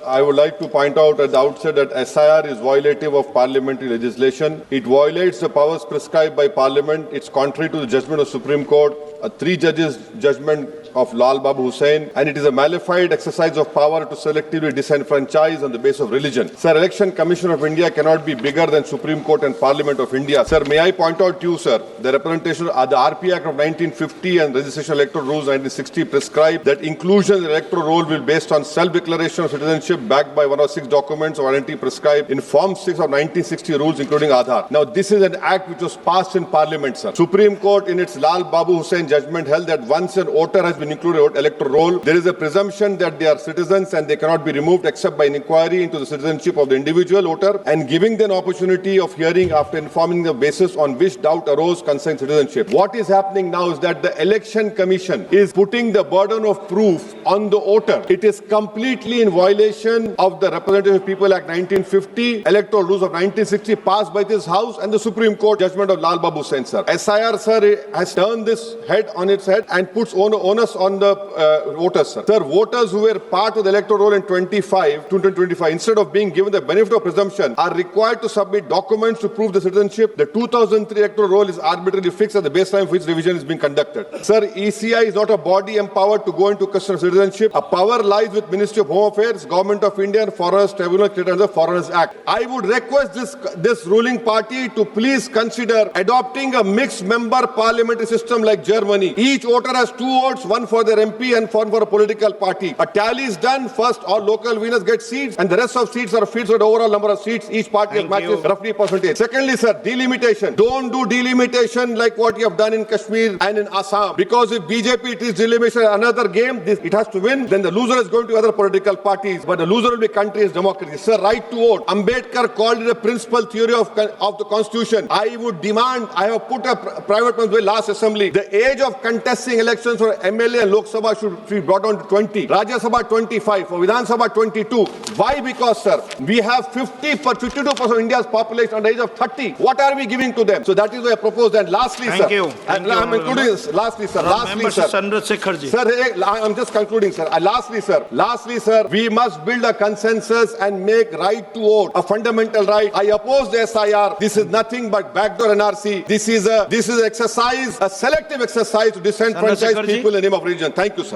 I would like to point out at the outset that SIR is violative of parliamentary legislation. It violates the powers prescribed by Parliament. It's contrary to the judgment of Supreme Court, a 3 judges judgment of Lal Babu Hussain, and it is a malified exercise of power to selectively disenfranchise on the basis of religion. Sir, Election Commission of India cannot be bigger than Supreme Court and Parliament of India. Sir, may I point out to you, sir, the representation of the RP Act of 1950 and Registration of Electoral Rules 1960 prescribe that inclusion in the electoral roll will be based on self-declaration of citizenship backed by 106 documents or identity prescribed in Form 6 of 1960 rules, including Aadhaar. Now, this is an act which was passed in Parliament, sir. Supreme Court, in its Lal Babu Hussain judgment, held that once an voter has been included in the electoral roll, there is a presumption that they are citizens and they cannot be removed except by an inquiry into the citizenship of the individual voter and giving them an opportunity of hearing after informing the basis on which doubt arose concerning citizenship. What is happening now is that the Election Commission is putting the burden of proof on the voter. It is completely in violation of the Representative of People Act 1950, Electoral Rules of 1960 passed by this House and the Supreme Court judgment of Lal Babu Hussain, sir. SIR, sir, has turned this head on its head and puts onus on the voters, sir. Sir, voters who were part of the electoral roll in 2025, instead of being given the benefit of presumption, are required to submit documents to prove the citizenship. The 2003 electoral roll is arbitrarily fixed at the baseline for which revision is being conducted. Sir, ECI is not a body empowered to go into question of citizenship. A power lies with Ministry of Home Affairs, Government of India, and Foreigners Tribunal created under the Foreigners Act. I would request this ruling party to please consider adopting a mixed member parliamentary system like Germany. Each voter has 2 votes, one for their MP and one for a political party. A tally is done. First, all local winners get seats, and the rest of seats are filled with the overall number of seats. Each party has matches roughly percentage. Secondly, sir, delimitation. Don't do delimitation like what you have done in Kashmir and in Assam. Because if BJP treats delimitation as another game, it has to win, then the loser is going to other political parties. But the loser will be country's democracy. Sir, right to vote. Ambedkar called it a principal theory of the Constitution. I would demand, I have put a private bill last assembly, the age of contesting elections for MLA and Lok Sabha should be brought down to 20. Rajya Sabha 25, for Vidhan Sabha 22. Why? Because, sir, we have 52% of India's population under the age of 30. What are we giving to them? So that is what I propose. And lastly, Thank sir, you. and I'm including this. Lastly, sir. Sir, I'm just concluding, sir. Lastly, sir, we must build a consensus and make right to vote a fundamental right. I oppose the SIR. This is nothing but backdoor NRC. This is an exercise, a selective exercise to disenfranchise people in the name of religion. Thank you, sir.